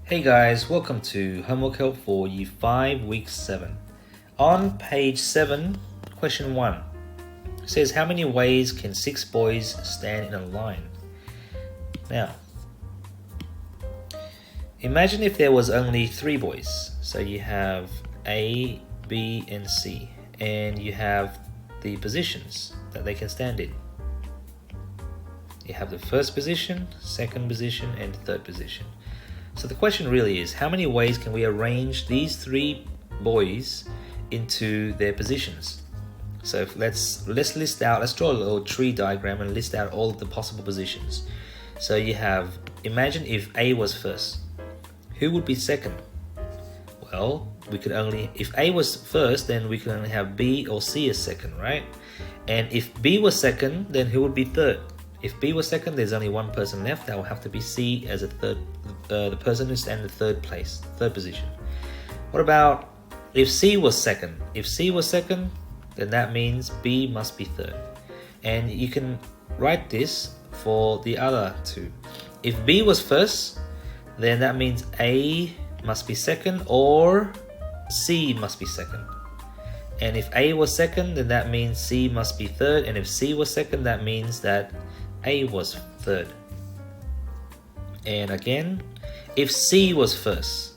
Hey guys, welcome to Homework Help for Year 5, Week 7. On page 7, question 1, it says, how many ways can 6 boys stand in a line? Now, imagine if there was only 3 boys. So you have A, B, and C, and you have the positions that they can stand in. You have the first position, second position, and third position. So the question really is, how many ways can we arrange these 3 boys into their positions? So let's list out, let's draw a little tree diagram and list out all of the possible positions. So you have, imagine if A was first. Who would be second? Well, we could only, if A was first, then we could only have B or C as second, right? And if B was second, then who would be third? If B was second, there's only one person left. That will have to be C as a third, the person who's in the third position. What about if C was second? If C was second, then that means B must be third. And you can write this for the other 2. If B was first, then that means A must be second or C must be second. And if A was second, then that means C must be third. And if C was second, that means that A was third. And again, if C was first,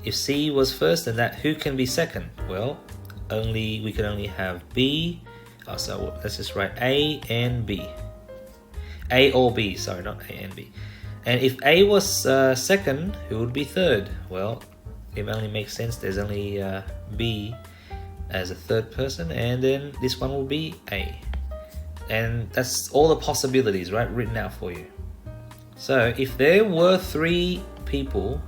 then that who can be second? Well, we can only have B. So let's just write A and B. A or B, sorry, not A and B. And if A was second, who would be third? Well, it only makes sense. There's only B as a third person, and then this one will be A. And that's all the possibilities, right, written out for you. So if there were 3 people,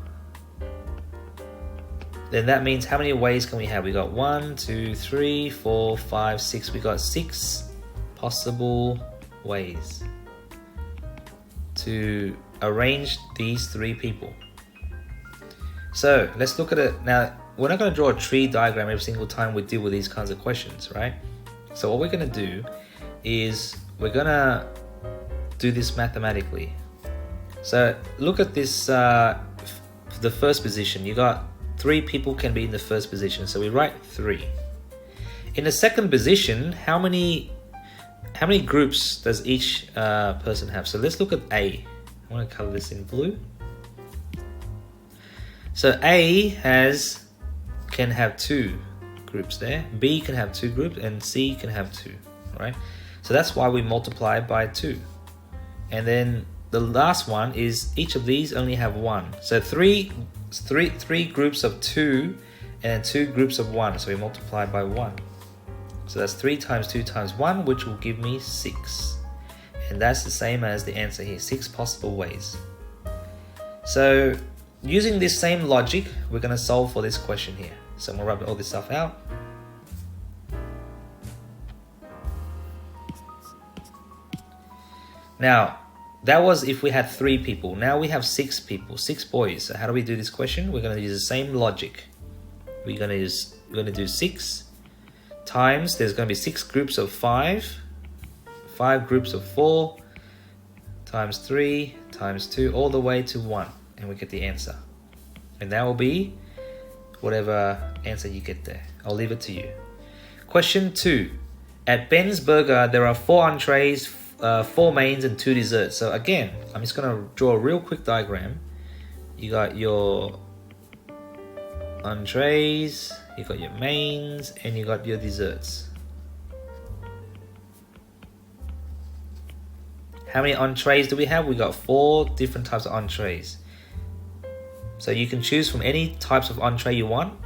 then that means how many ways can we have? We got 1, 2, 3, 4, 5, 6. We got 6 possible ways to arrange these 3 people. So let's look at it. Now, we're not going to draw a tree diagram every single time we deal with these kinds of questions, right? So what we're going to do is we're going to do this mathematically. So look at this, the first position. You got 3 people can be in the first position, so we write 3. In the second position, how many groups does each person have? So let's look at A. I want to color this in blue. So A can have 2 groups there, B can have 2 groups, and C can have 2, right? So that's why we multiply by 2. And then the last one is each of these only have 1. So three groups of 2 and 2 groups of 1. So we multiply by 1. So that's 3 times 2 times 1, which will give me 6. And that's the same as the answer here, 6 possible ways. So using this same logic, we're going to solve for this question here. So I'm going to rub all this stuff out. Now, that was if we had 3 people. Now we have 6 people, 6 boys. So how do we do this question? We're going to use the same logic. We're going to do 6 times, there's going to be 6 groups of 5, 5 groups of 4, times 3, times 2, all the way to 1. And we get the answer. And that will be whatever answer you get there. I'll leave it to you. Question 2. At Ben's Burger, there are 4 entrees, 4 mains, and 2 desserts. So again, I'm just going to draw a real quick diagram. You got your entrees, you got your mains, and you got your desserts. How many entrees do we have? We got 4 different types of entrees. So you can choose from any types of entree you want.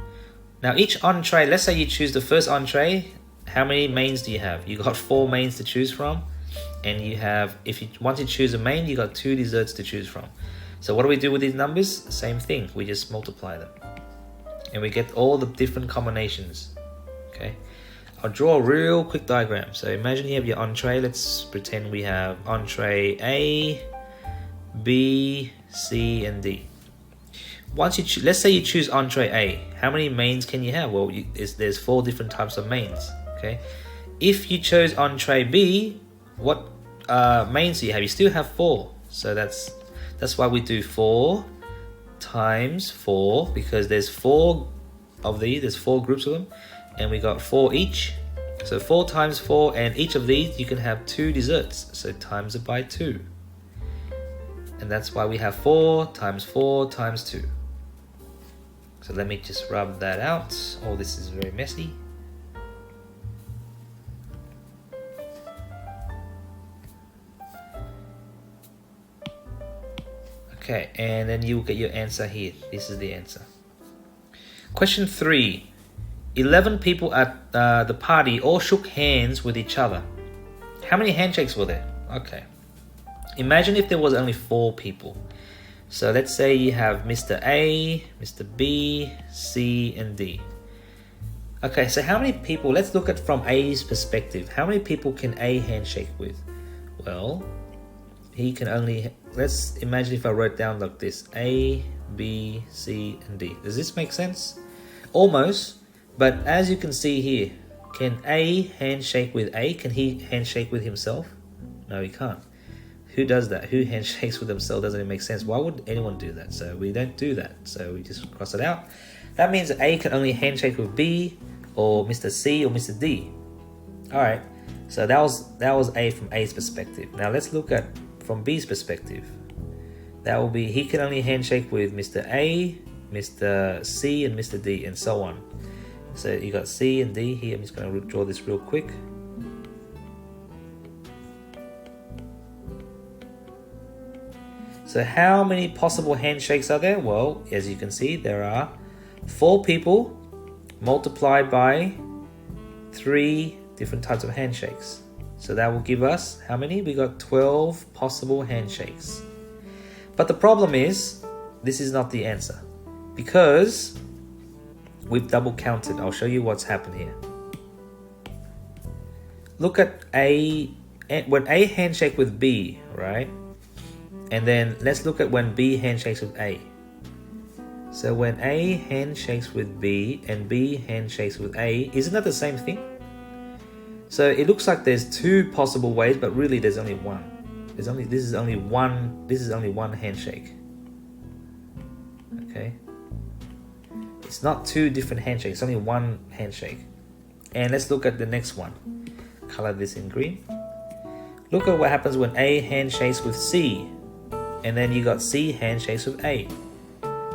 Now each entree, let's say you choose the first entree, how many mains do you have? You got 4 mains to choose from. And you have, if you want to choose a main, you got 2 desserts to choose from. So what do we do with these numbers? Same thing, we just multiply them. And we get all the different combinations, okay? I'll draw a real quick diagram. So imagine you have your entree. Let's pretend we have entree A, B, C, and D. Once you let's say you choose entree A, how many mains can you have? Well, there's 4 different types of mains, okay? If you chose entree B, what mains do you have? You still have 4. So that's why we do 4 times 4, because there's 4 of these, there's 4 groups of them, and we got 4 each. So 4 times 4, and each of these you can have 2 desserts, so times it by 2. And that's why we have 4 times 4 times 2. So let me just rub that out. Oh, this is very messy. Okay, and then you will get your answer here. This is the answer. Question 3. 11 people at the party all shook hands with each other. How many handshakes were there? Okay. Imagine if there was only 4 people. So let's say you have Mr. A, Mr. B, C, and D. Okay, so how many people, let's look at from A's perspective. How many people can A handshake with? Well, he can only, let's imagine if I wrote down like this: A, B, C, and D. Does this make sense? Almost, but as you can see here, can A handshake with A? Can he handshake with himself? No, he can't. Who does that? Who handshakes with themselves? Doesn't even make sense. Why would anyone do that? So we don't do that. So we just cross it out. That means that A can only handshake with B, or Mr. C, or Mr. D. Alright, so that was A from A's perspective. Now let's look at from B's perspective. That will be, he can only handshake with Mr. A, Mr. C, and Mr. D, and so on. So you got C and D here. I'm just going to draw this real quick. So how many possible handshakes are there? Well, as you can see, there are 4 people multiplied by 3 different types of handshakes. So that will give us how many? We got 12 possible handshakes. But the problem is, this is not the answer, because we've double counted. I'll show you what's happened here. Look at A, when A handshake with B, right? And then let's look at when B handshakes with A. So when A handshakes with B and B handshakes with A, isn't that the same thing? So it looks like there's 2 possible ways, but really there's only one. This is only one handshake. Okay? It's not 2 different handshakes, it's only one handshake. And let's look at the next one. Color this in green. Look at what happens when A handshakes with C. And then you got C handshakes with A.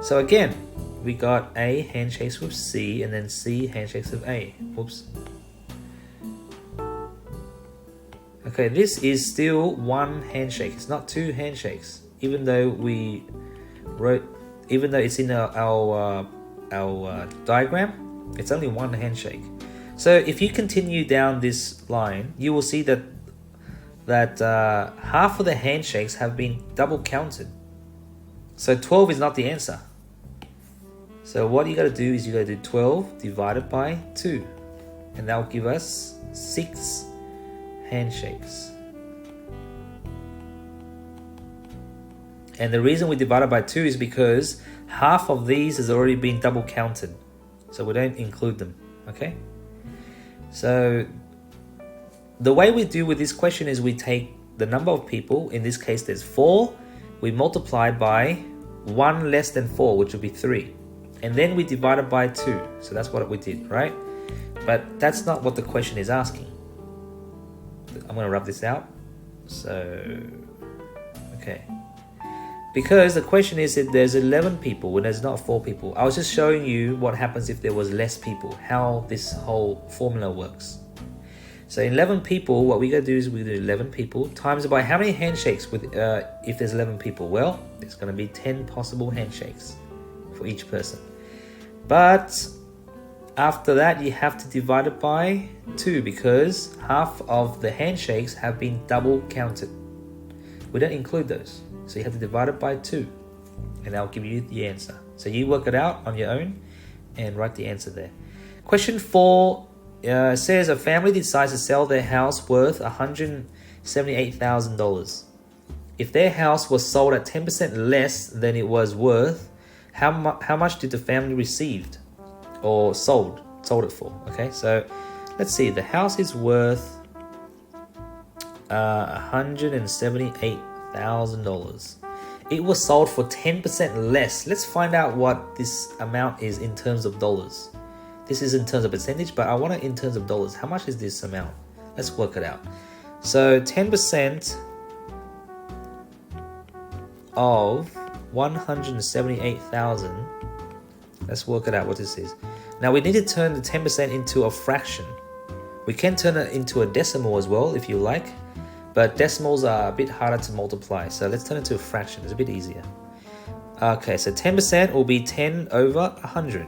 So again, we got A handshakes with C, and then C handshakes with A. Whoops. Okay, this is still one handshake. It's not 2 handshakes. Even though it's in our diagram, it's only one handshake. So if you continue down this line, you will see that half of the handshakes have been double counted. So 12 is not the answer. So what you got to do is you got to do 12 divided by 2, and that will give us 6 handshakes. And the reason we divided by 2 is because half of these has already been double counted, so we don't include them. Okay, so the way we do with this question is we take the number of people, in this case there's 4, we multiply by 1 less than 4, which would be 3, and then we divide it by 2. So that's what we did, right? But that's not what the question is asking. I'm going to rub this out. So, okay. Because the question is that there's 11 people when there's not 4 people. I was just showing you what happens if there was less people, how this whole formula works. So 11 people, what we got to do is we do 11 people times by how many handshakes with if there's 11 people? Well, there's going to be 10 possible handshakes for each person. But after that, you have to divide it by 2 because half of the handshakes have been double counted. We don't include those. So you have to divide it by 2, and that'll give you the answer. So you work it out on your own and write the answer there. Question 4 says a family decides to sell their house worth $178,000. If their house was sold at 10% less than it was worth, how much did the family receive or sold it for? Okay, so let's see. The house is worth $178,000, It was sold for 10% less. Let's find out what this amount is in terms of dollars. This is in terms of percentage, but I want it in terms of dollars. How much is this amount? Let's work it out. So 10% of 178,000. Let's work it out what this is. Now we need to turn the 10% into a fraction. We can turn it into a decimal as well if you like, but decimals are a bit harder to multiply. So let's turn it into a fraction. It's a bit easier. Okay, so 10% will be 10 over 100.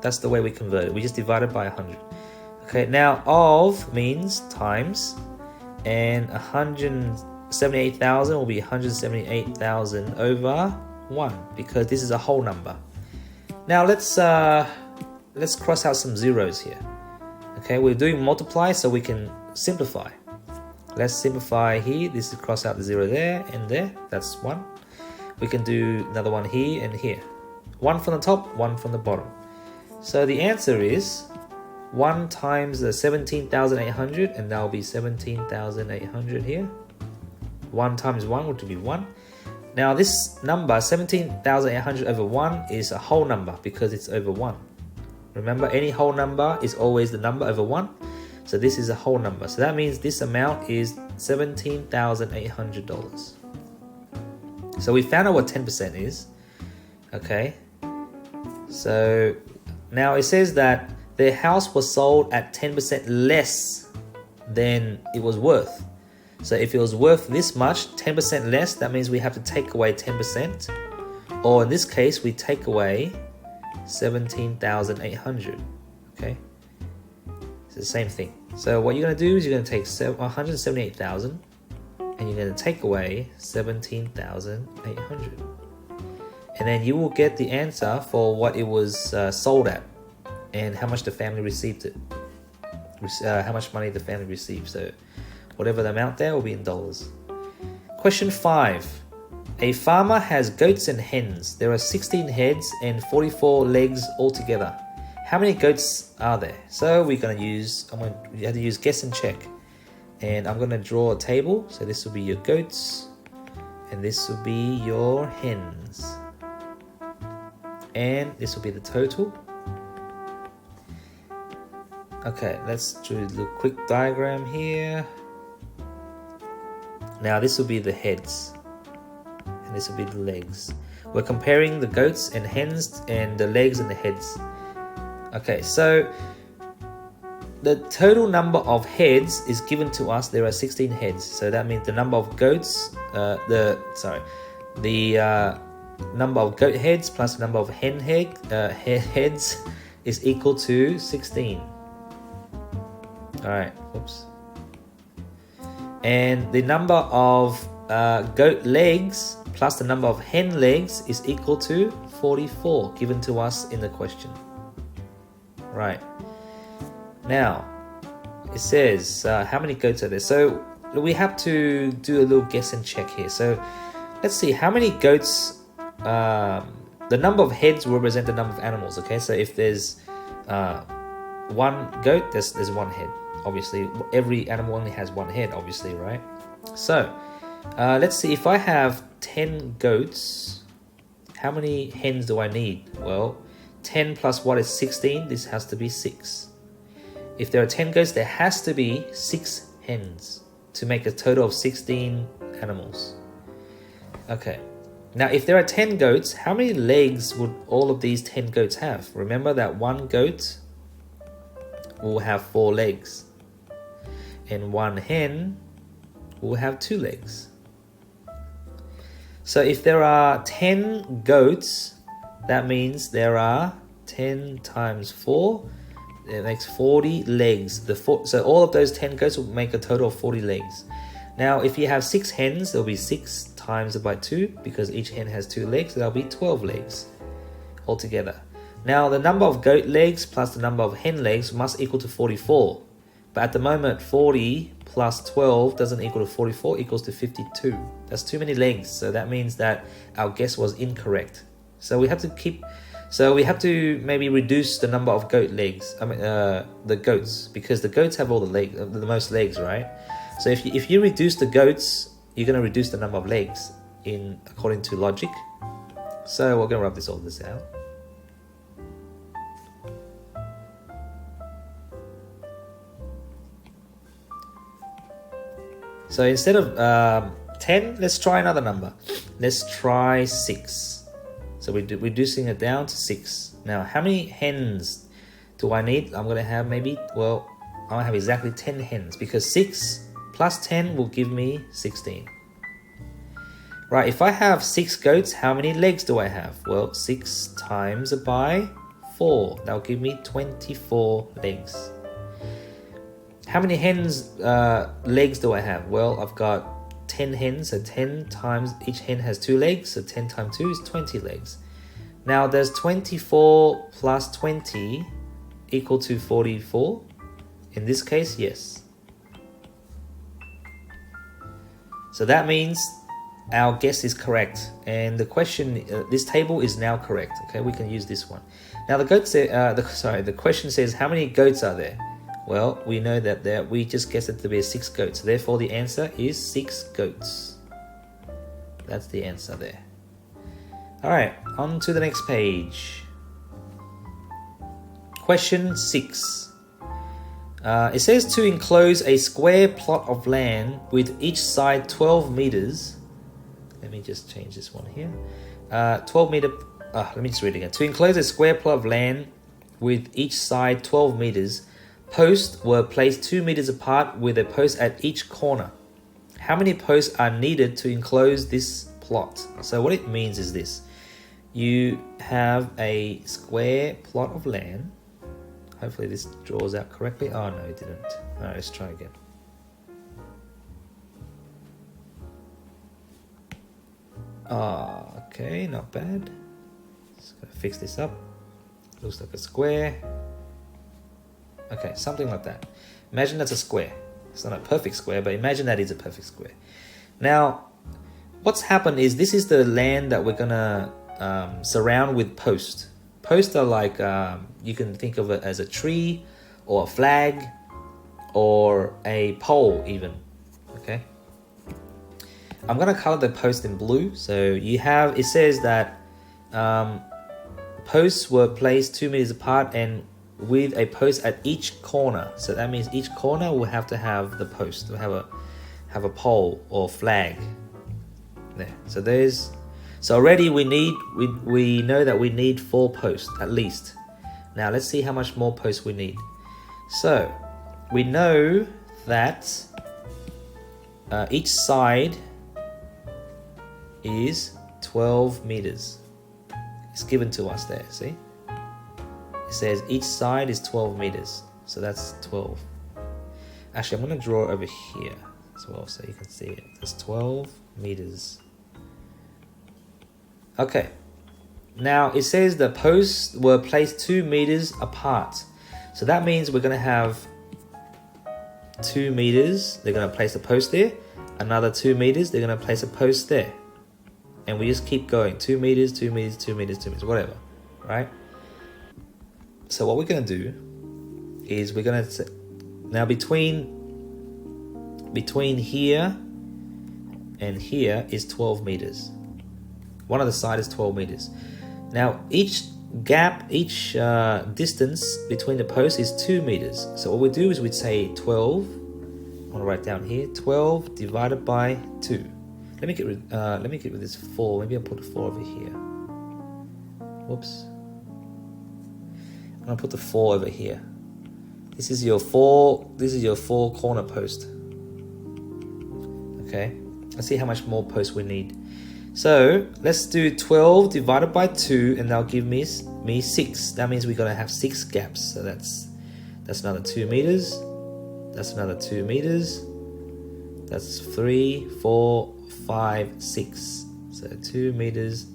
That's the way we convert it. We just divide it by 100. Okay, now of means times, and 178,000 will be 178,000 over 1 because this is a whole number. Now let's cross out some zeros here. Okay, we're doing multiply so we can simplify. Let's simplify here. This is cross out the 0 there and there. That's 1. We can do another one here and here. 1 from the top, 1 from the bottom. So the answer is 1 times the 17,800, and that will be 17,800 here. 1 times 1 would be 1. Now this number 17,800 over 1 is a whole number because it's over 1. Remember, any whole number is always the number over 1. So this is a whole number. So that means this amount is $17,800. So we found out what 10% is. Okay. So now it says that their house was sold at 10% less than it was worth. So if it was worth this much, 10% less, that means we have to take away 10%. Or in this case, we take away 17,800. Okay, it's the same thing. So what you're going to do is you're going to take 178,000 and you're going to take away 17,800. And then you will get the answer for what it was sold at and how much the family received it. How much money the family received. So whatever the amount there will be in dollars. Question 5. A farmer has goats and hens. There are 16 heads and 44 legs altogether. How many goats are there? So we're going to use, you have to use guess and check. And I'm going to draw a table. So this will be your goats and this will be your hens. And this will be the total. Okay, let's do a little quick diagram here. Now this will be the heads and this will be the legs. We're comparing the goats and hens and the legs and the heads. Okay, so the total number of heads is given to us. There are 16 heads, so that means the number of goats, the number of goat heads plus the number of hen heads is equal to 16. All right, oops. And the number of goat legs plus the number of hen legs is equal to 44, given to us in the question. Right. Now, it says how many goats are there? So we have to do a little guess and check here. So let's see how many goats. The number of heads will represent the number of animals. Okay, so if there's one goat, there's one head. Obviously, every animal only has one head, obviously, right? So, let's see, if I have 10 goats, how many hens do I need? Well, 10 plus what is 16? This has to be 6. If there are 10 goats, there has to be 6 hens to make a total of 16 animals. Okay. Now, if there are 10 goats, how many legs would all of these 10 goats have? Remember that one goat will have 4 legs. And one hen will have 2 legs. So if there are 10 goats, that means there are 10 times 4. It makes 40 legs. So all of those 10 goats will make a total of 40 legs. Now, if you have 6 hens, there'll be 6 times by 2 because each hen has 2 legs. So there'll be 12 legs altogether. Now, the number of goat legs plus the number of hen legs must equal to 44. But at the moment, 40 plus 12 doesn't equal to 44, equals to 52. That's too many legs. So that means that our guess was incorrect. So we have to maybe reduce the number of goat legs. The goats, because the goats have all the legs, the most legs, right? So if you reduce the goats, you're going to reduce the number of legs. in according to logic. So we're gonna rub all this out. So instead of 10, let's try another number. Let's try 6. So we're reducing it down to 6. Now, how many hens do I need? I'm gonna have maybe, well, I'll have exactly 10 hens because 6 plus 10 will give me 16. Right, if I have 6 goats, how many legs do I have? Well, 6 times by 4. That'll give me 24 legs. How many hens legs do I have? Well, I've got 10 hens, so 10 times, each hen has 2 legs, so 10 times 2 is 20 legs. Now, does 24 plus 20 equal to 44? In this case, yes. So that means our guess is correct, and the question, this table is now correct. Okay, we can use this one. Now the the question says how many goats are there? Well, we know that we just guessed it to be 6 goats. Therefore, the answer is 6 goats. That's the answer there. All right, on to the next page. Question 6. It says to enclose a square plot of land with each side 12 meters. Let me just change this one here. 12 meter. Let me just read it again. To enclose a square plot of land with each side 12 meters, posts were placed 2 meters apart with a post at each corner. How many posts are needed to enclose this plot? So what it means is this. You have a square plot of land. Hopefully this draws out correctly. Oh no, it didn't. All right, let's try again. Okay, not bad. Just gonna fix this up. Looks like a square. Okay, something like that. Imagine that's a square. It's not a perfect square, but imagine that is a perfect square. Now, what's happened is this is the land that we're gonna surround with posts. Posts are like, you can think of it as a tree or a flag or a pole even, okay? I'm gonna color the post in blue. So you have, it says that posts were placed 2 meters apart and with a post at each corner. So that means each corner will have to have the post, will have a pole or flag there. So there's, so already we know that we need 4 posts at least. Now let's see how much more posts we need. So we know that each side is 12 meters. It's given to us there, see? It says each side is 12 meters. So that's 12. Actually, I'm going to draw over here as well so you can see it. There's 12 meters. Okay. Now it says the posts were placed 2 meters apart. So that means we're going to have 2 meters. They're going to place a post there. Another 2 meters. They're going to place a post there. And we just keep going. 2 meters, 2 meters, 2 meters, 2 meters, whatever. Right? So what we're going to do is we're going to, now between here and here is 12 meters. One of the side is 12 meters. Now each gap, each distance between the posts is 2 meters. So what we do is we'd say 12, I want to write down here, 12 divided by 2. Let me get rid of this 4. Maybe I'll put a 4 over here. Whoops. I'm gonna put the 4 over here. This is your 4 corner post. Okay, let's see how much more posts we need. So let's do 12 divided by 2 and that'll give me 6. That means we're gonna have 6 gaps. So that's another 2 meters. That's another 2 meters. That's 3, 4, 5, 6. So 2 meters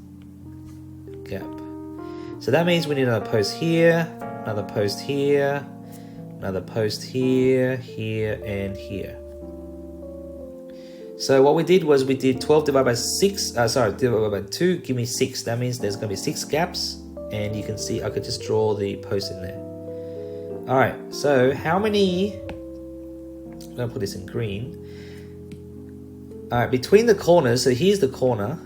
gap. So that means we need another post here, another post here, another post here, here, and here. So what we did was we did 12 divided by 6, divided by 2, give me 6. That means there's going to be 6 gaps, and you can see I could just draw the post in there. All right, so how many, I'm going to put this in green. All right, between the corners, so here's the corner,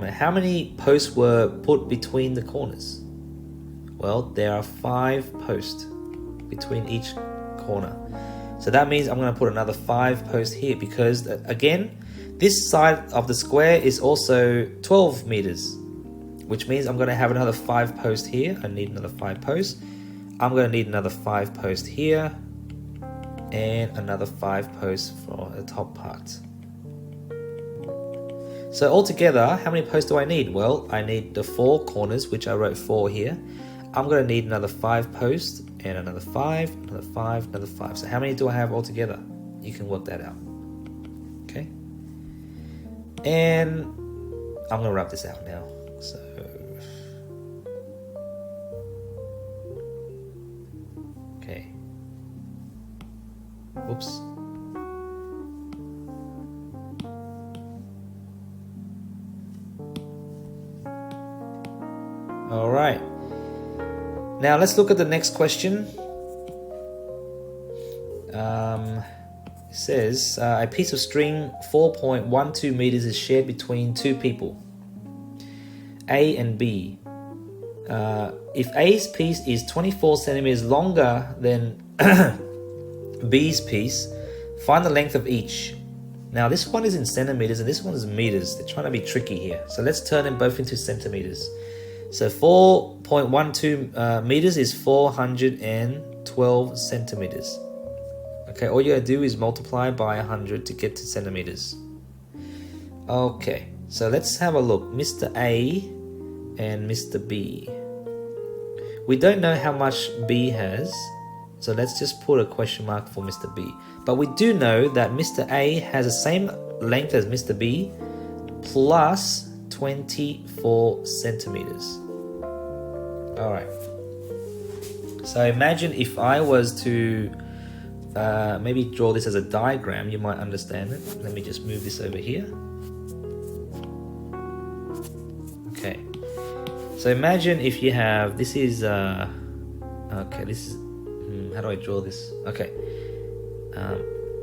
how many posts were put between the corners? Well, there are 5 posts between each corner. So that means I'm going to put another 5 posts here because, again, this side of the square is also 12 meters, which means I'm going to have another 5 posts here. I need another 5 posts. I'm going to need another 5 posts here and another 5 posts for the top part. So altogether, how many posts do I need? Well, I need the 4 corners, which I wrote 4 here. I'm going to need another 5 posts and another 5, another 5, another 5. So how many do I have altogether? You can work that out. Okay. And I'm going to wrap this out now. So okay. Oops. All right. Now let's look at the next question. It says a piece of string 4.12 meters is shared between 2 people, A and B. If A's piece is 24 centimeters longer than B's piece, find the length of each. Now this one is in centimeters and this one is meters. They're trying to be tricky here. So let's turn them both into centimeters. So 4.12 meters is 412 centimeters. Okay, all you gotta do is multiply by 100 to get to centimeters. Okay, so let's have a look. Mr. A and Mr. B. We don't know how much B has, so let's just put a question mark for Mr. B. But we do know that Mr. A has the same length as Mr. B plus 24 centimeters. Alright, so imagine if I was to maybe draw this as a diagram, you might understand it. Let me just move this over here. Okay, so imagine if you have, this is okay, this is how do I draw this? Okay,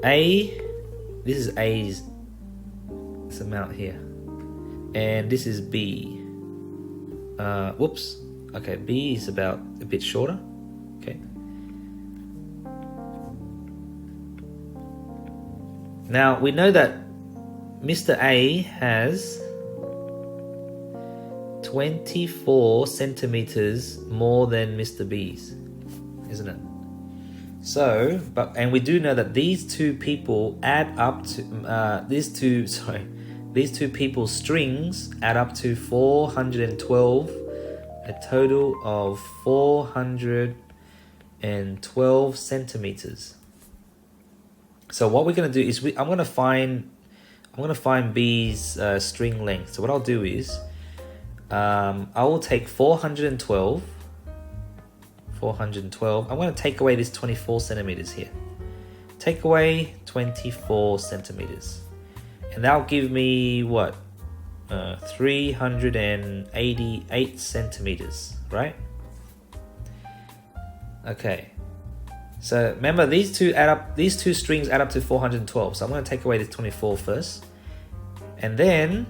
A, this is A's, this amount here, and this is B. Whoops. Okay, B is about a bit shorter. Okay. Now we know that Mr. A has 24 centimeters more than Mr. B's, isn't it? So, and we do know that these 2 people add up to these two people's strings add up to 412. A total of 412 centimeters. So what we're going to do is I'm going to find B's string length. So what I'll do is I will take 412. I'm going to take away this 24 centimeters here. Take away 24 centimeters, and that'll give me what? 388 centimeters, right? Okay, so remember these two strings add up to 412. So I'm going to take away this 24 first, and then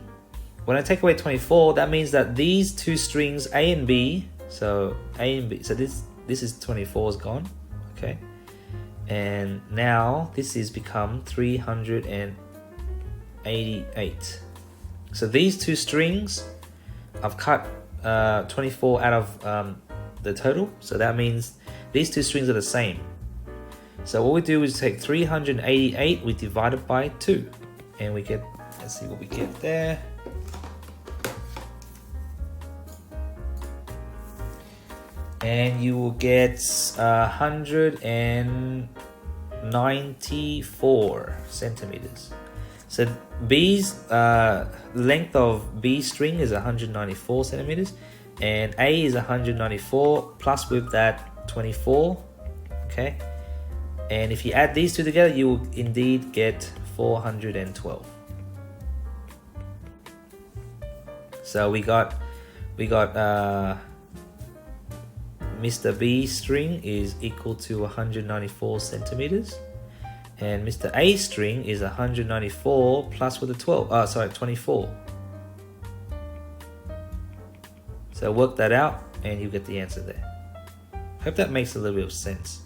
when I take away 24, that means that these 2 strings A and B, so this is 24 is gone, okay, and now this is become 388. So these 2 strings, I've cut 24 out of the total. So that means these 2 strings are the same. So what we do is take 388, we divide it by 2. And we get, let's see what we get there. And you will get 194 centimeters. So B's length of B string is 194 centimeters, and A is 194 plus with that 24. Okay, and if you add these 2 together, you will indeed get 412. So we got Mr. B string is equal to 194 centimeters. And Mr. A string is 194 plus with a 12. Oh, sorry, 24. So work that out and you get the answer there. Hope that makes a little bit of sense.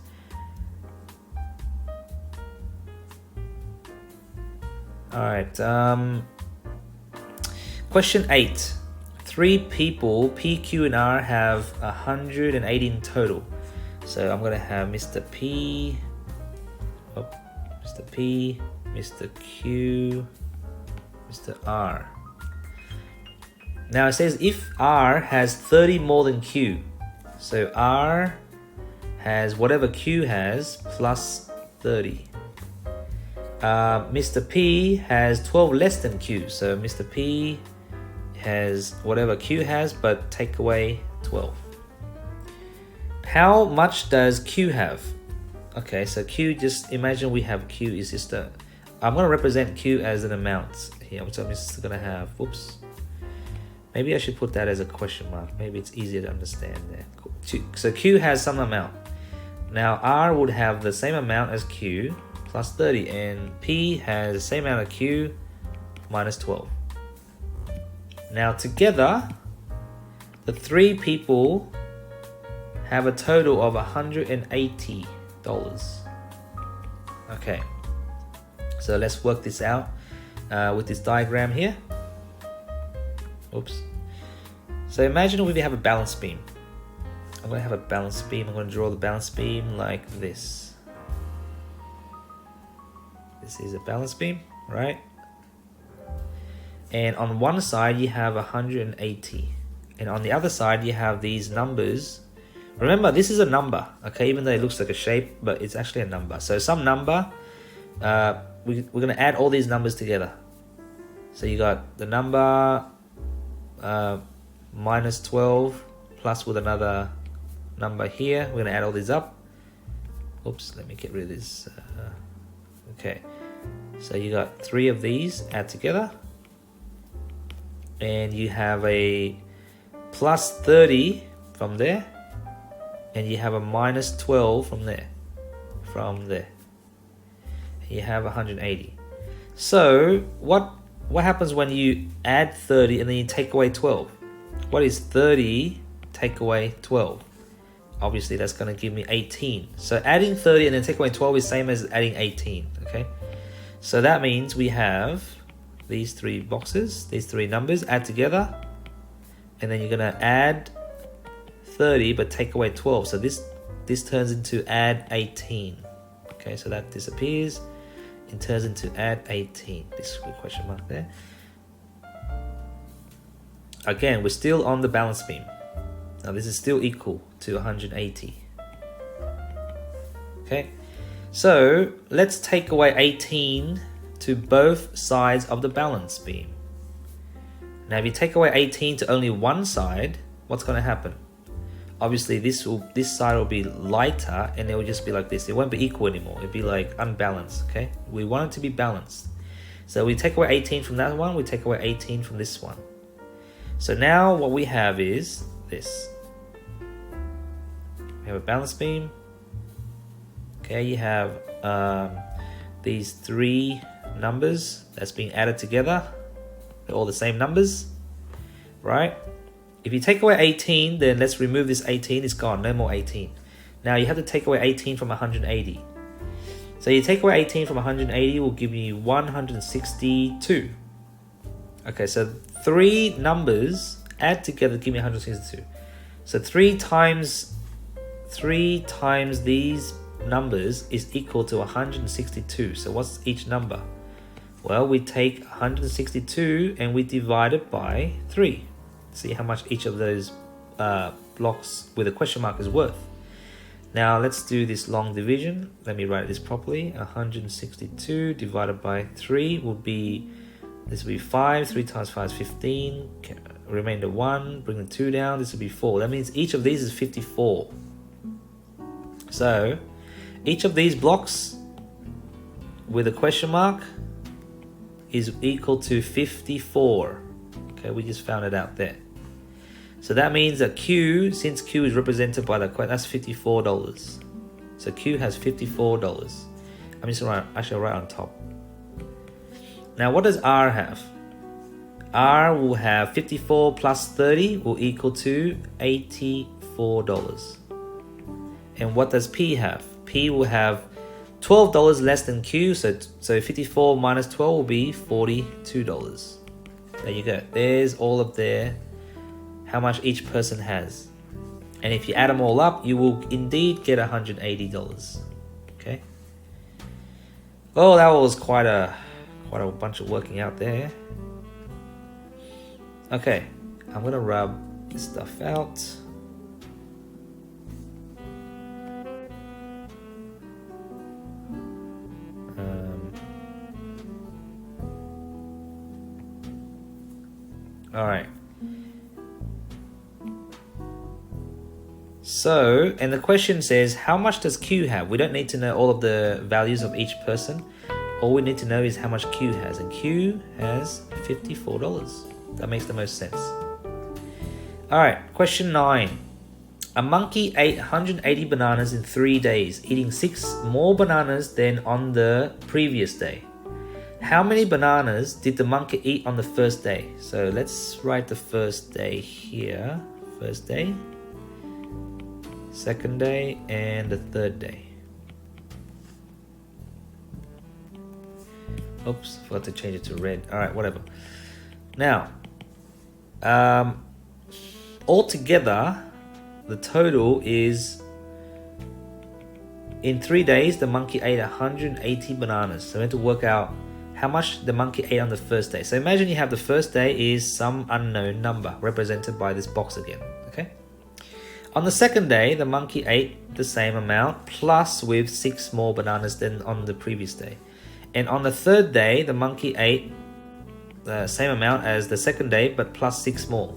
Alright, question 8. 3 people, P, Q, and R have 180 in total. So I'm gonna have Mr. P, Mr. P, Mr. Q, Mr. R. Now it says if R has 30 more than Q, so R has whatever Q has plus 30. Mr. P has 12 less than Q, so Mr. P has whatever Q has but take away 12. How much does Q have? Okay, so Q, just imagine we have Q is just a, I'm going to represent Q as an amount here, which I'm just going to have, whoops. Maybe I should put that as a question mark. Maybe it's easier to understand there. So Q has some amount. Now R would have the same amount as Q plus 30, and P has the same amount of Q minus 12. Now together, the 3 people have a total of $180. Okay, so let's work this out with this diagram here. Oops. So imagine we have a balance beam. I'm going to have a balance beam. I'm going to draw the balance beam like this. This is a balance beam, right? And on one side you have 180, and on the other side you have these numbers. Remember, this is a number, okay? Even though it looks like a shape, but it's actually a number. So some number, we're going to add all these numbers together. So you got the number minus 12 plus with another number here. We're going to add all these up. Oops, let me get rid of this. Okay, so you got 3 of these, add together. And you have a plus 30 from there. And you have a minus 12 from there. You have 180. So what happens when you add 30 and then you take away 12? What is 30 take away 12? Obviously that's going to give me 18. So adding 30 and then take away 12 is same as adding 18. Okay, so that means we have these 3 boxes, these 3 numbers, add together, and then you're going to add 30 but take away 12. So this turns into add 18. Okay, so that disappears and turns into add 18. This question mark there. Again, we're still on the balance beam. Now this is still equal to 180. Okay, so let's take away 18 to both sides of the balance beam. Now if you take away 18 to only one side, what's going to happen? Obviously this side will be lighter and it will just be like this. It won't be equal anymore. It'll be like unbalanced. Okay, we want it to be balanced. So we take away 18 from that one, we take away 18 from this one. So now what we have is this. We have a balance beam. Okay, you have these 3 numbers that's being added together. They're all the same numbers, right? If you take away 18, then let's remove this 18. It's gone, no more 18. Now you have to take away 18 from 180. So you take away 18 from 180 will give you 162. Okay, so 3 numbers add together give me 162. So 3 times these numbers is equal to 162. So what's each number? Well, we take 162 and we divide it by 3. See how much each of those blocks with a question mark is worth. Now let's do this long division. Let me write this properly. 162 divided by 3 will be, this will be 5. 3 times 5 is 15. Remainder 1. Bring the 2 down. This will be 4. That means each of these is 54. So each of these blocks with a question mark is equal to 54. Okay, we just found it out there. So that means that Q, since Q is represented by the, that's $54. So Q has $54. I'm just actually right on top. Now what does R have? R will have 54 plus 30 will equal to $84. And what does P have? P will have $12 less than Q, so 54 minus 12 will be $42. There you go. There's all of their how much each person has. And if you add them all up, you will indeed get $180. Okay. Oh, that was quite a bunch of working out there. Okay, I'm gonna rub this stuff out. All right. So, and the question says, how much does Q have? We don't need to know all of the values of each person. All we need to know is how much Q has, and Q has $54. That makes the most sense. All right, question 9. A monkey ate 180 bananas in 3 days, eating 6 more bananas than on the previous day. How many bananas did the monkey eat on the first day? So let's write the first day here. First day, second day, and the third day. Oops, forgot to change it to red. All right, whatever. Now, altogether, the total is, in 3 days, the monkey ate 180 bananas. So we have to work out how much the monkey ate on the first day. So imagine you have the first day is some unknown number represented by this box again, okay? On the second day, the monkey ate the same amount plus with 6 more bananas than on the previous day. And on the third day, the monkey ate the same amount as the second day, but plus 6 more.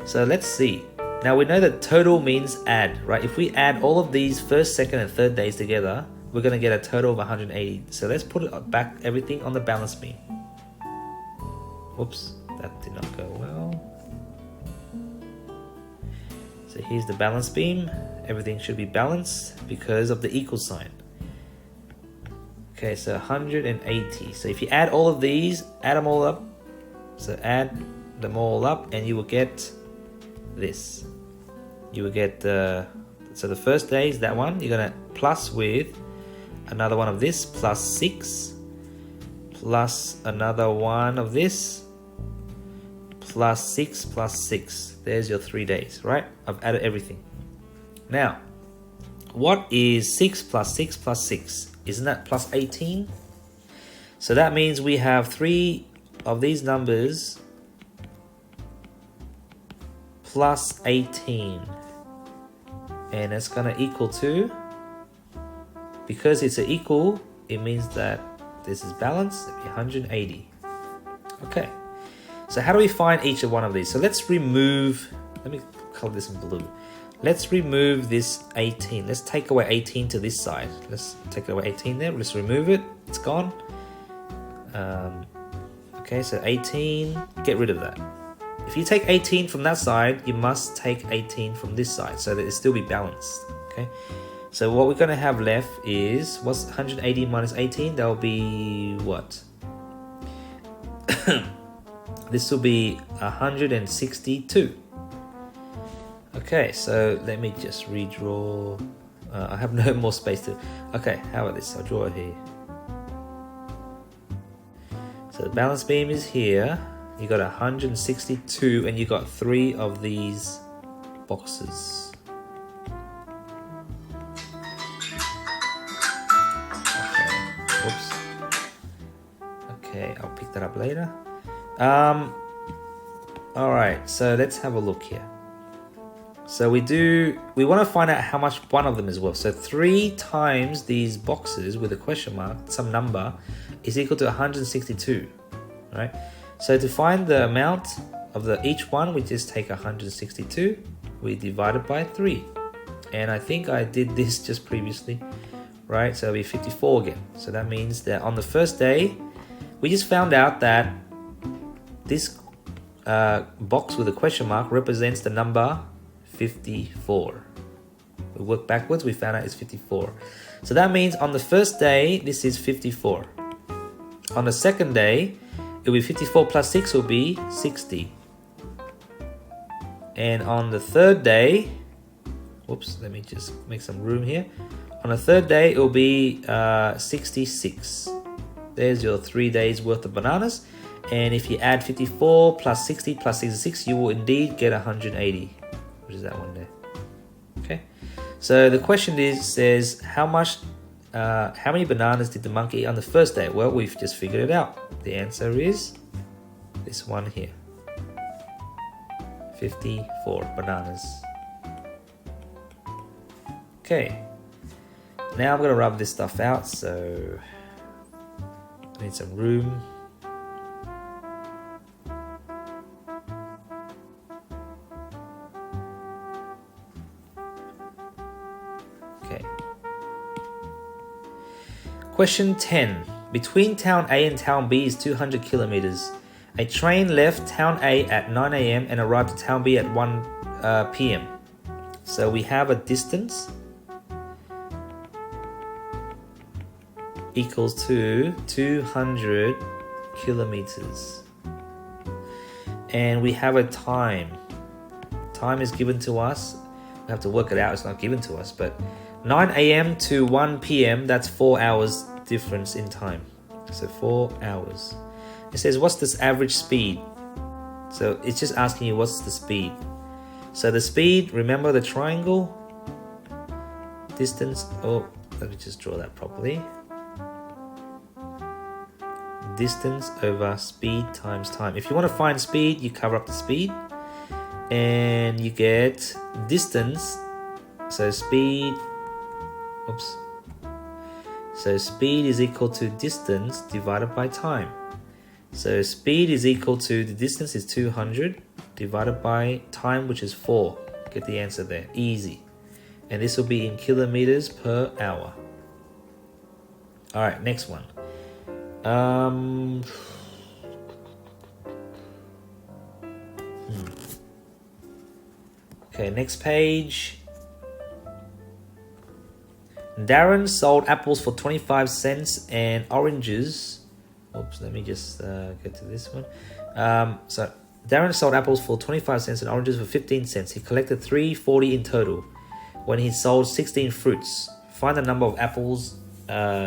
So let's see. Now we know that total means add, right? If we add all of these first, second, and third days together, we're going to get a total of 180. So let's put it back, everything on the balance beam. Whoops, that did not go well. So here's the balance beam. Everything should be balanced because of the equal sign. Okay, so 180. So if you add all of these, add them all up. So add them all up and you will get this. You will get so the first day is that one. You're gonna plus with another one of this, plus 6, plus another one of this, plus 6, plus 6. There's your 3 days, right? I've added everything. Now, what is 6 plus 6 plus 6? Isn't that plus 18? So that means we have 3 of these numbers plus 18. And it's gonna equal to, because it's an equal, it means that this is balanced, it'll be 180. Okay, so how do we find each of one of these? So let's remove, let me color this in blue. Let's remove this 18. Let's take away 18 to this side. Let's take away 18 there. Let's remove it. It's gone. Okay, so 18, get rid of that. If you take 18 from that side, you must take 18 from this side so that it still be balanced. Okay, so what we're going to have left is, what's 180 minus 18? That will be what? This will be 162. Okay, so let me just redraw. I have no more space to. Okay, how about this? I'll draw it here. So the balance beam is here. You got 162, and you got 3 of these boxes. Okay. Oops. Okay, I'll pick that up later. All right, so let's have a look here. So we want to find out how much one of them is worth. So 3 times these boxes with a question mark, some number, is equal to 162, right? So to find the amount of each one, we just take 162, we divide it by 3. And I think I did this just previously, right? So it'll be 54 again. So that means that on the first day, we just found out that this box with a question mark represents the number 54. We work backwards, we found out it's 54. So that means on the first day, this is 54. On the second day, it'll be 54 plus 6 will be 60. And on the third day, whoops, let me just make some room here. On the third day, it will be 66. There's your 3 days worth of bananas. And if you add 54 plus 60 plus 66, you will indeed get 180, which is that one there. Okay. So the question says, how many bananas did the monkey eat on the first day? Well, we've just figured it out. The answer is this one here. 54 bananas. Okay. Now I'm going to rub this stuff out, so I need some room. Okay. Question 10. Between town A and town B is 200 kilometers. A train left town A at 9 a.m. and arrived at town B at 1 p.m. So we have a distance equals to 200 kilometers. And we have a time. Time is given to us. We have to work it out. It's not given to us, but 9 a.m. to 1 p.m. that's 4 hours difference in time. So 4 hours. It says, what's this average speed? So it's just asking you what's the speed. So the speed, remember the triangle? Distance, oh, let me just draw that properly. Distance over speed times time. If you want to find speed, you cover up the speed. And you get distance, so speed, oops. So speed is equal to distance divided by time. So speed is equal to, the distance is 200 divided by time, which is 4. Get the answer there, easy. And this will be in kilometers per hour. All right, next one. Okay, next page. Darren sold apples for 25 cents and oranges. Oops, let me just get to this one. So Darren sold apples for 25 cents and oranges for 15 cents. He collected $3.40 in total when he sold 16 fruits. Find the number of apples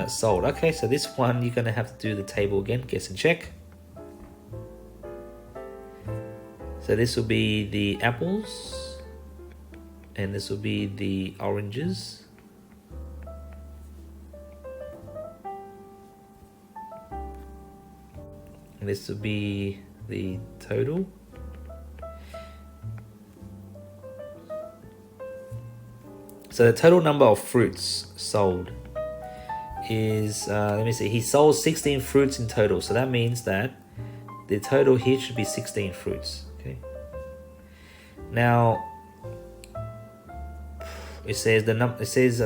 sold. Okay, so this one you're going to have to do the table again. Guess and check. So this will be the apples. And this will be the oranges. And this will be the total. So the total number of fruits sold is, let me see, he sold 16 fruits in total. So that means that the total here should be 16 fruits. Okay. Now, it says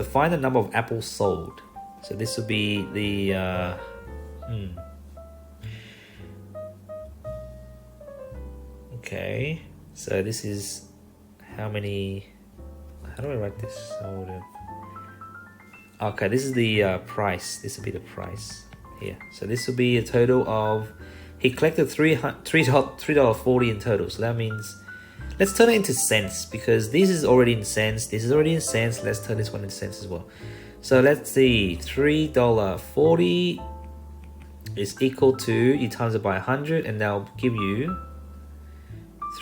find the number of apples sold. So this will be the Okay, so this is how many. How do I write this? Okay, this is the price. This will be the price here. So this will be a total of. He collected $3.40 in total. So that means, let's turn it into cents because this is already in cents. This is already in cents. Let's turn this one into cents as well. So let's see, $3.40 is equal to, you times it by 100, and that'll give you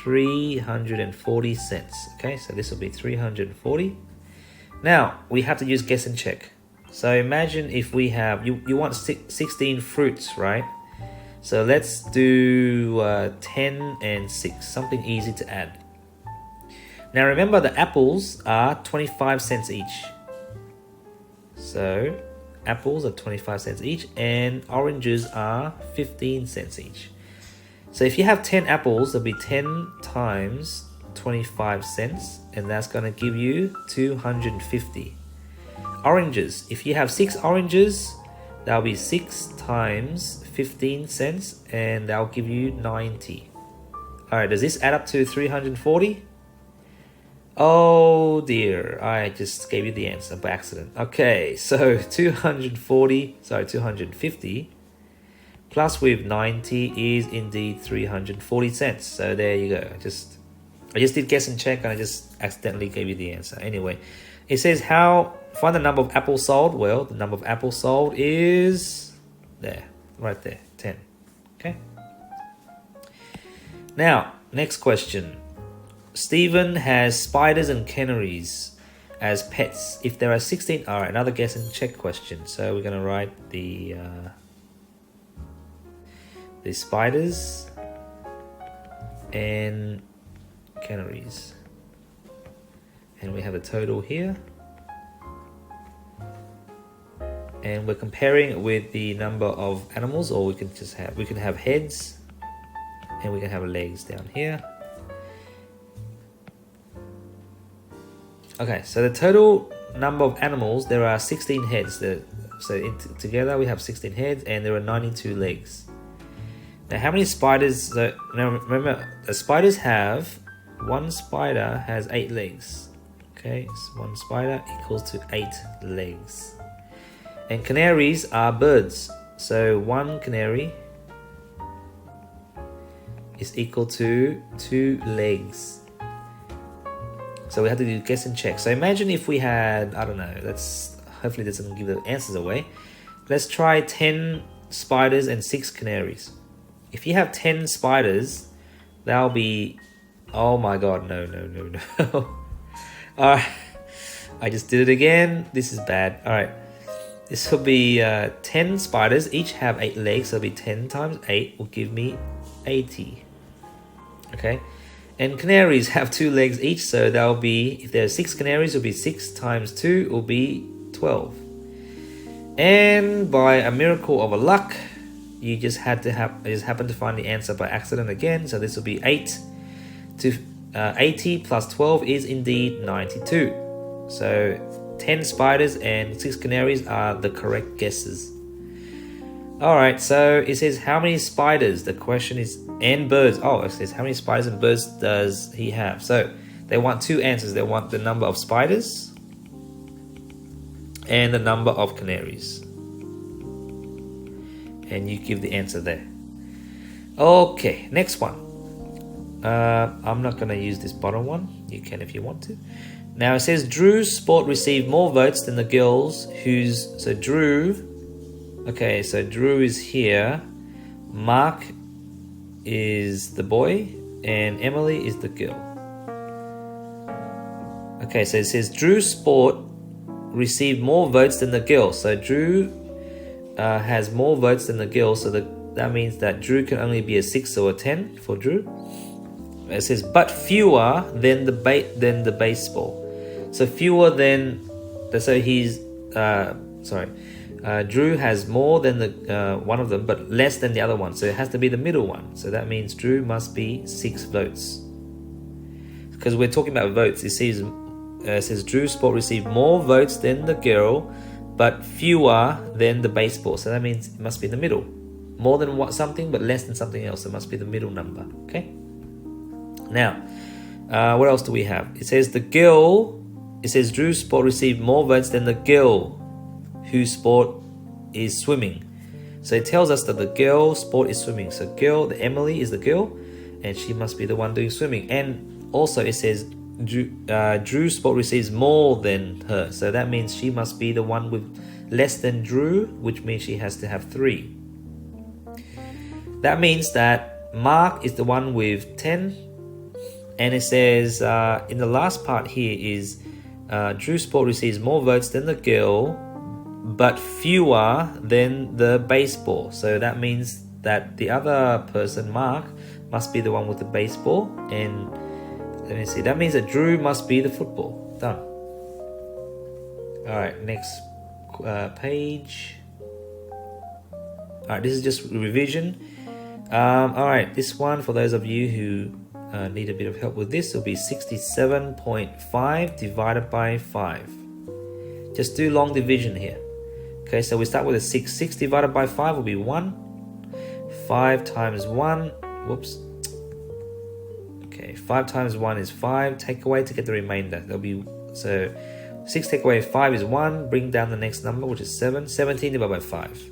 340 cents. Okay, so this will be 340. Now we have to use guess and check. So imagine if we have, you want 16 fruits, right? So let's do 10 and 6, something easy to add. Now remember the apples are 25 cents each. So apples are 25 cents each and oranges are 15 cents each. So if you have 10 apples, there'll be 10 times 25 cents, and that's going to give you 250. Oranges, if you have 6 oranges, that'll be 6 times 15 cents, and that'll give you 90. Alright, does this add up to 340? Oh dear, I just gave you the answer by accident. Okay, so 250 plus with 90 is indeed 340 cents. So there you go. I just did guess and check and I just accidentally gave you the answer. Anyway, it says find the number of apples sold. Well, the number of apples sold is there, right there, 10. Okay. Now, next question. Stephen has spiders and canaries as pets. If there are 16, all right, another guess and check question. So we're gonna write the spiders and canaries, and we have a total here, and we're comparing it with the number of animals, or we can have heads, and we can have legs down here. Okay, so the total number of animals, there are 16 heads. Together we have 16 heads and there are 92 legs. Now how many spiders, now remember, the spiders one spider has 8 legs. Okay, so one spider equals to 8 legs. And canaries are birds. So one canary is equal to 2 legs. So we have to do guess and check. So imagine if we had, I don't know, hopefully this doesn't give the answers away. Let's try 10 spiders and 6 canaries. If you have 10 spiders, that'll be, oh my god, no. Alright, I just did it again. This is bad. Alright, this will be 10 spiders, each have 8 legs, so it'll be 10 times 8 will give me 80. Okay. And canaries have 2 legs each, so that'll be, if there are 6 canaries, it'll be 6 times 2 will be 12. And by a miracle of a luck, you just happened to find the answer by accident again. So this will be 80 plus 12 is indeed 92. So 10 spiders and 6 canaries are the correct guesses. Alright, so it says how many spiders? The question is, and birds. Oh, it says how many spiders and birds does he have? So they want 2 answers. They want the number of spiders and the number of canaries. And you give the answer there. Okay, next one. I'm not going to use this bottom one. You can if you want to. Now it says Drew's sport received more votes than the girls so Drew is here. Mark is the boy and Emily is the girl. Okay, so it says Drew's sport received more votes than the girl. So Drew has more votes than the girl. So that means that Drew can only be a 6 or a 10 for Drew. It says but fewer than the baseball. So fewer than, so he's Drew has more than the one of them, but less than the other one. So it has to be the middle one. So that means Drew must be 6 votes. Because we're talking about votes, it says Drew's sport received more votes than the girl, but fewer than the baseball. So that means it must be the middle. More than something, but less than something else. It must be the middle number. Okay. Now, what else do we have? It says Drew's sport received more votes than the girl whose sport is swimming. So it tells us that the girl sport is swimming. So Emily is the girl, and she must be the one doing swimming. And also it says Drew's sport receives more than her. So that means she must be the one with less than Drew, which means she has to have 3. That means that Mark is the one with 10. And it says in the last part here is Drew's sport receives more votes than the girl, but fewer than the baseball. So that means that the other person, Mark, must be the one with the baseball. And let me see, that means that Drew must be the football. Done. Alright, next page. Alright, this is just revision. Alright, this one, for those of you who need a bit of help with this, will be 67.5 divided by 5. Just do long division here. Okay, so we start with a 6. 6 divided by 5 will be 1. 5 times 1, whoops. Okay, 5 times 1 is 5. Take away to get the remainder. There'll be, so 6 take away 5 is 1. Bring down the next number, which is 7. 17 divided by 5.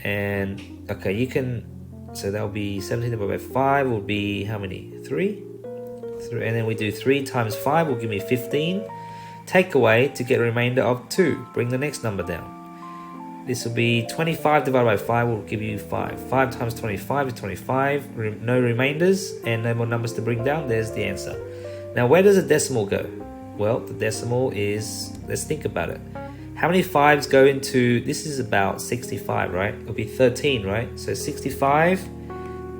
And, okay, you can, so that'll be 17 divided by 5 will be how many? 3? 3. And then we do 3 times 5 will give me 15. Take away to get a remainder of 2. Bring the next number down. This will be 25 divided by 5 will give you 5. 5 times 25 is 25. No remainders and no more numbers to bring down. There's the answer. Now, where does the decimal go? Well, the decimal is, let's think about it. How many 5s go into, this is about 65, right? It'll be 13, right? So 65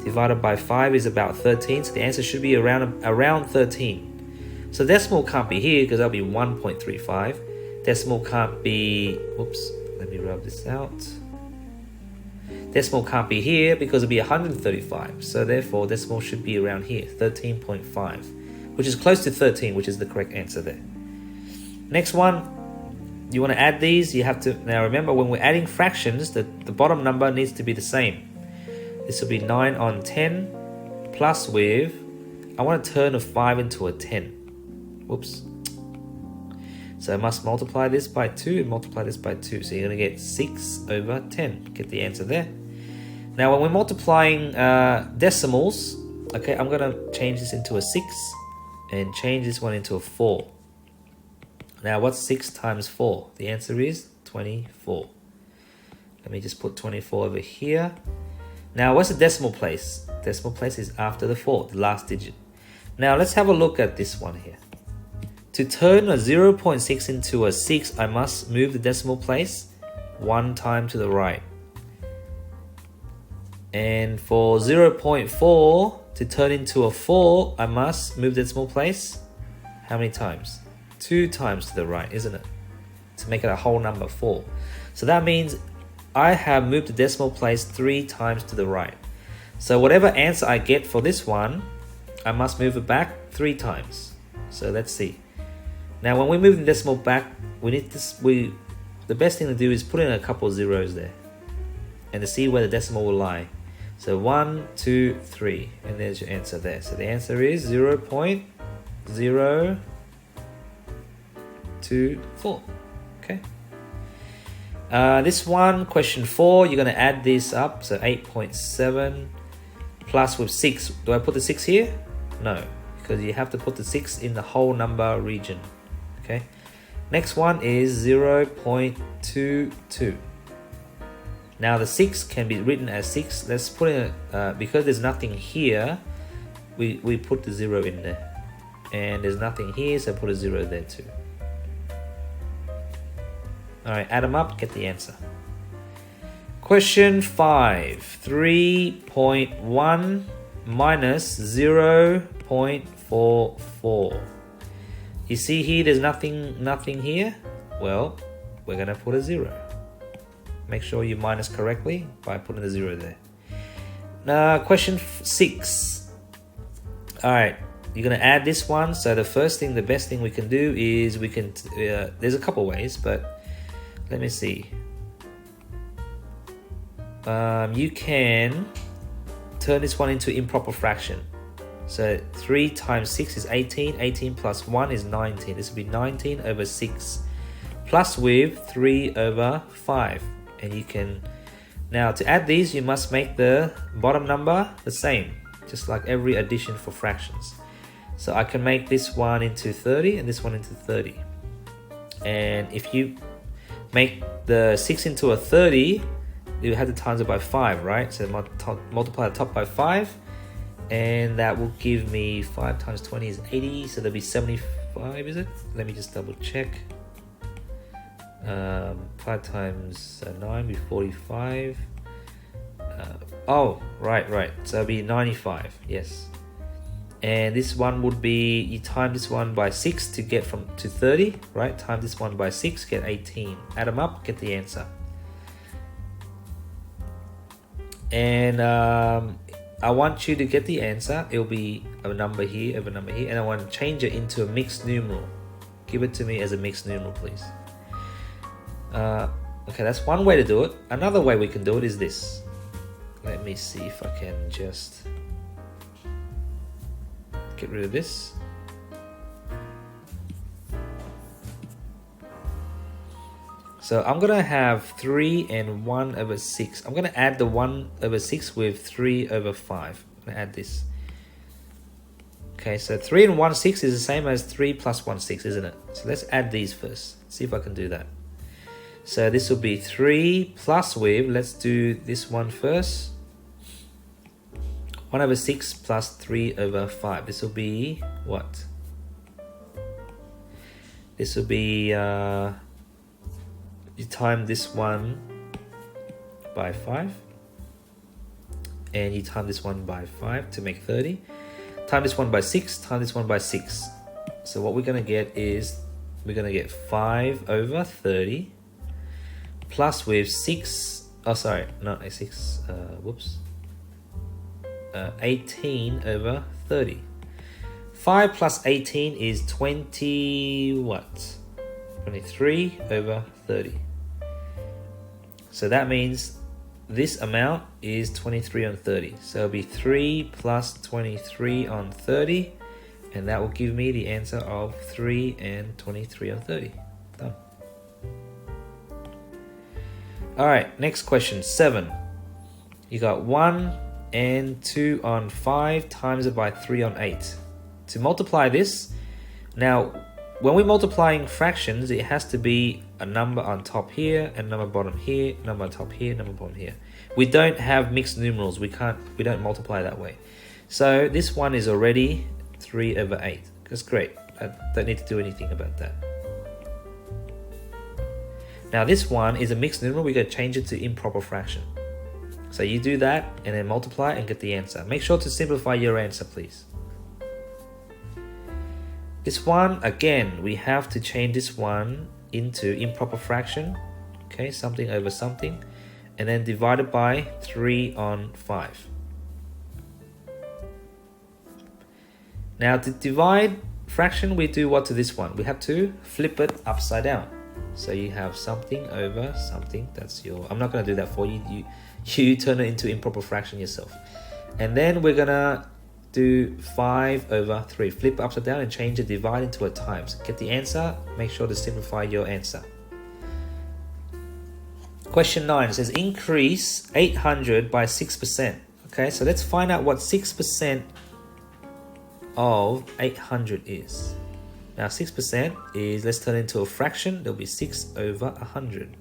divided by 5 is about 13. So the answer should be around 13. So decimal can't be here because that'll be 1.35. Decimal can't be, oops, let me rub this out. Decimal can't be here because it'll be 135. So therefore decimal should be around here, 13.5, which is close to 13, which is the correct answer there. Next one, you want to add these, you have to, now remember when we're adding fractions, the bottom number needs to be the same. This will be 9 on 10 plus with, I want to turn a 5 into a 10. Whoops. So I must multiply this by 2 and multiply this by 2. So you're going to get 6 over 10. Get the answer there. Now when we're multiplying decimals, okay, I'm going to change this into a 6 and change this one into a 4. Now what's 6 times 4? The answer is 24. Let me just put 24 over here. Now what's the decimal place? Decimal place is after the 4, the last digit. Now let's have a look at this one here. To turn a 0.6 into a 6, I must move the decimal place 1 time to the right. And for 0.4 to turn into a 4, I must move the decimal place how many times? 2 times to the right, isn't it? To make it a whole number 4. So that means I have moved the decimal place 3 times to the right. So whatever answer I get for this one, I must move it back 3 times. So let's see. Now when we move the decimal back, we need this, the best thing to do is put in a couple of zeros there and to see where the decimal will lie. So 1, 2, 3, and there's your answer there. So the answer is 0.024. Okay. This one, question 4, you're going to add this up. So 8.7 plus with 6. Do I put the 6 here? No, because you have to put the 6 in the whole number region. Okay. Next one is 0.22. Now the 6 can be written as 6. Let's put in because there's nothing here, we put the 0 in there. And there's nothing here, so put a 0 there too. Alright, add them up, get the answer. Question 5. 3.1 minus 0.44. You see here, there's nothing here. Well, we're gonna put a 0. Make sure you minus correctly by putting the 0 there. Now, question 6. All right, you're gonna add this one. So the first thing, the best thing we can do is we can. There's a couple ways, but let me see. You can turn this one into improper fraction. So 3 times 6 is 18. 18 plus 1 is 19. This will be 19 over 6 plus with 3 over 5. And you can, now to add these, you must make the bottom number the same, just like every addition for fractions. So I can make this one into 30 and this one into 30. And if you make the 6 into a 30, you have to times it by 5, right? So multiply the top by 5. And that will give me 5 times 20 is 80, so there'll be 75, is it? Let me just double check. 5 times 9 will be 45. Oh, right. So it'll be 95, yes. And this one would be, you time this one by 6 to get to 30, right? Time this one by 6, get 18. Add them up, get the answer. And I want you to get the answer. It'll be a number here, and I want to change it into a mixed numeral. Give it to me as a mixed numeral, please. Okay, that's one way to do it. Another way we can do it is this. Let me see if I can just get rid of this. So I'm gonna have 3 and 1 over 6. I'm gonna add the 1 over 6 with 3 over 5. I'm gonna add this. Okay, so 3 and 1 6 is the same as 3 plus 1 6, isn't it? So let's add these first. See if I can do that. So this will be 3 plus with, let's do this one first. 1 over 6 plus 3 over 5. This will be what? This will be, you time this one by 5. And you time this one by 5 to make 30. Time this one by 6, time this one by 6. So what we're going to get is, we're going to get 5 over 30 plus with 6, oh sorry, not a 6, whoops. 18 over 30. 5 plus 18 is 20, what? 23 over 30. So that means this amount is 23 on 30. So it'll be 3 plus 23 on 30. And that will give me the answer of 3 and 23 on 30. Done. Alright, next question, 7. You got 1 and 2 on 5 times it by 3 on 8. To multiply this, now when we're multiplying fractions, it has to be a number on top here, and number bottom here, number on top here, number bottom here. We don't have mixed numerals. We don't multiply that way. So this one is already 3 over 8. That's great. I don't need to do anything about that. Now this one is a mixed numeral. We're going to change it to improper fraction. So you do that and then multiply and get the answer. Make sure to simplify your answer, please. This one, again, we have to change this one into improper fraction. Okay, something over something. And then divide it by 3 on 5. Now to divide fraction, we do what to this one? We have to flip it upside down. So you have something over something. That's your, I'm not going to do that for you. You turn it into improper fraction yourself. And then we're going to do 5 over 3. Flip upside down and change the divide into a times. Get the answer. Make sure to simplify your answer. Question 9 says increase 800 by 6%. Okay, so let's find out what 6% of 800 is. Now 6% is, let's turn it into a fraction. There'll be 6 over 100.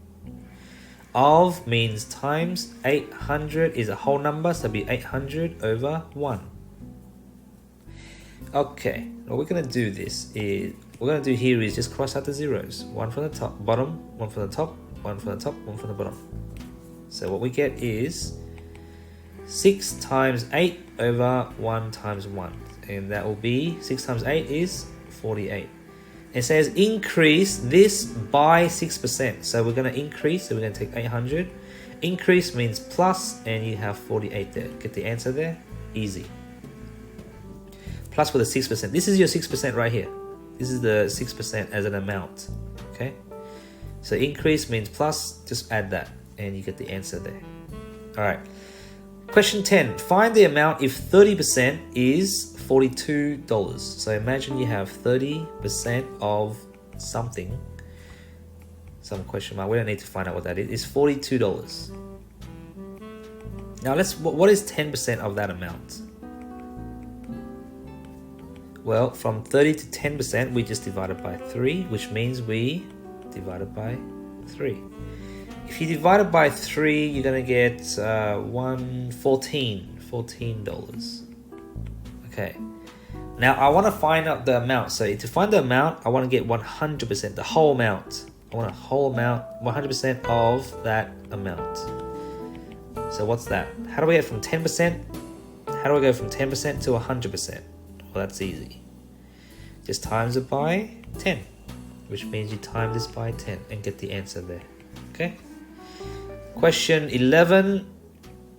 Of means times. 800 is a whole number, so it'll be 800 over 1. Okay, what we're going to do here is just cross out the zeros. One from the top, bottom, one from the top, one from the top, one from the bottom. So what we get is 6 times 8 over 1 times 1. And that will be, 6 times 8 is 48. It says increase this by 6%. So we're going to increase, so we're going to take 800. Increase means plus, and you have 48 there. Get the answer there, easy. Plus with a 6%. This is your 6% right here. This is the 6% as an amount. Okay. So increase means plus, just add that and you get the answer there. All right. Question 10. Find the amount if 30% is $42. So imagine you have 30% of something. Some question mark. We don't need to find out what that is. It's $42. Now what is 10% of that amount? Well, from 30 to 10%, we just divide it by 3, which means we divide it by 3. If you divide it by 3, you're going to get $14. Okay. Now, I want to find out the amount. So to find the amount, I want to get 100%, the whole amount. I want a whole amount, 100% of that amount. So what's that? How do we get from 10%? How do I go from 10% to 100%? Well, that's easy. Just times it by 10, which means you time this by 10 and get the answer there. Okay. Question 11.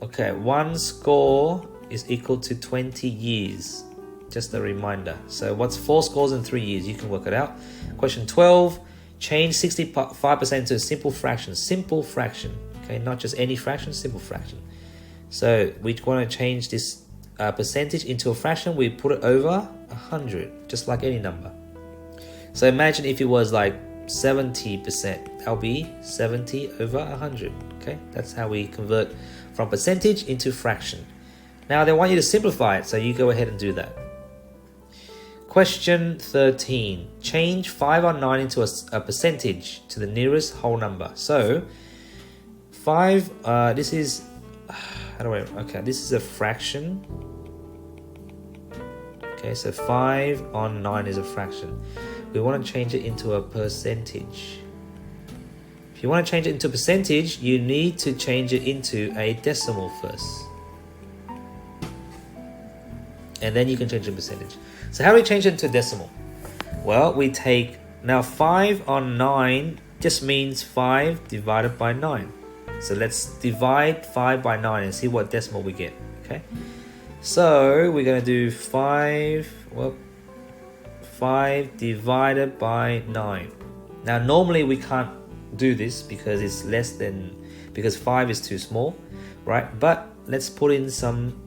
Okay, 1 score is equal to 20 years. Just a reminder. So what's 4 scores in 3 years? You can work it out. Question 12. Change 65% to a simple fraction. Simple fraction. Okay, not just any fraction, simple fraction. So we want to change this a percentage into a fraction, we put it over 100, just like any number. So imagine if it was like 70%, that'll be 70 over 100. Okay, that's how we convert from percentage into fraction. Now they want you to simplify it, so you go ahead and do that. Question 13. Change 5 on 9 into a percentage to the nearest whole number. So 5, this is, okay, this is a fraction. Okay, so 5 on 9 is a fraction. We want to change it into a percentage. If you want to change it into a percentage, you need to change it into a decimal first. And then you can change it to percentage. So how do we change it into a decimal? Well, we take, now 5 on 9 just means 5 divided by 9. So let's divide 5 by 9 and see what decimal we get, okay? So we're going to do 5 divided by 9. Now normally we can't do this because it's less than, because 5 is too small, right? But let's put in some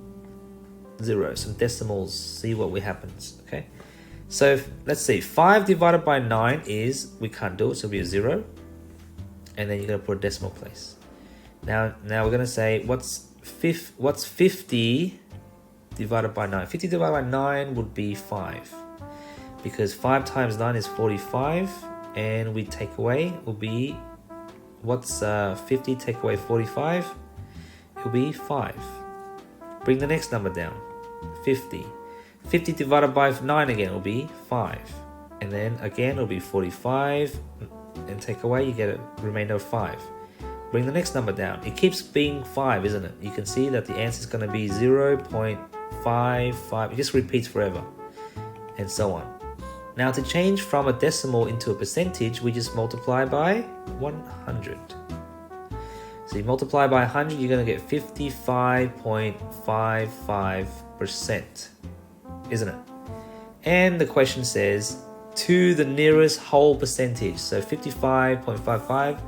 zeros, some decimals, see what happens, okay? So let's see, 5 divided by 9 is, we can't do it, so it'll be a 0. And then you're going to put a decimal place. Now we're going to say, what's 50 divided by 9? 50 divided by 9 would be 5. Because 5 times 9 is 45. And we take away, will be, what's 50 take away 45? It will be 5. Bring the next number down, 50. 50 divided by 9 again will be 5. And then again it will be 45. And take away, you get a remainder of 5. Bring the next number down. It keeps being 5, isn't it? You can see that the answer is going to be 0.55. It just repeats forever. And so on. Now to change from a decimal into a percentage, we just multiply by 100. So you multiply by 100, you're going to get 55.55%, isn't it? And the question says, to the nearest whole percentage. So 55.55,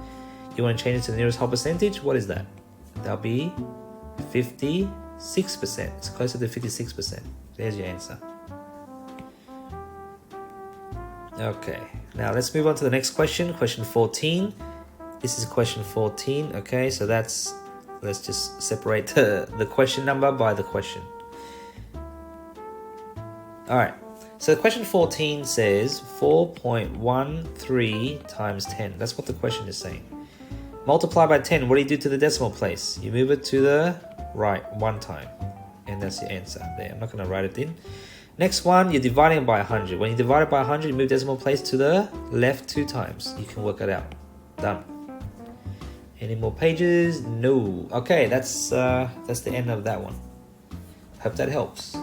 you want to change it to the nearest whole percentage? What is that? That'll be 56%. It's closer to 56%. There's your answer. Okay, now let's move on to the next question, question 14. This is question 14, okay, so let's just separate the question number by the question. Alright, so question 14 says 4.13 times 10. That's what the question is saying. Multiply by 10, what do you do to the decimal place? You move it to the right one time, and that's your answer there. I'm not going to write it in. Next one, you're dividing by 100. When you divide it by 100, you move decimal place to the left 2 times. You can work it out. Done. Any more pages? No. Okay, that's the end of that one. Hope that helps.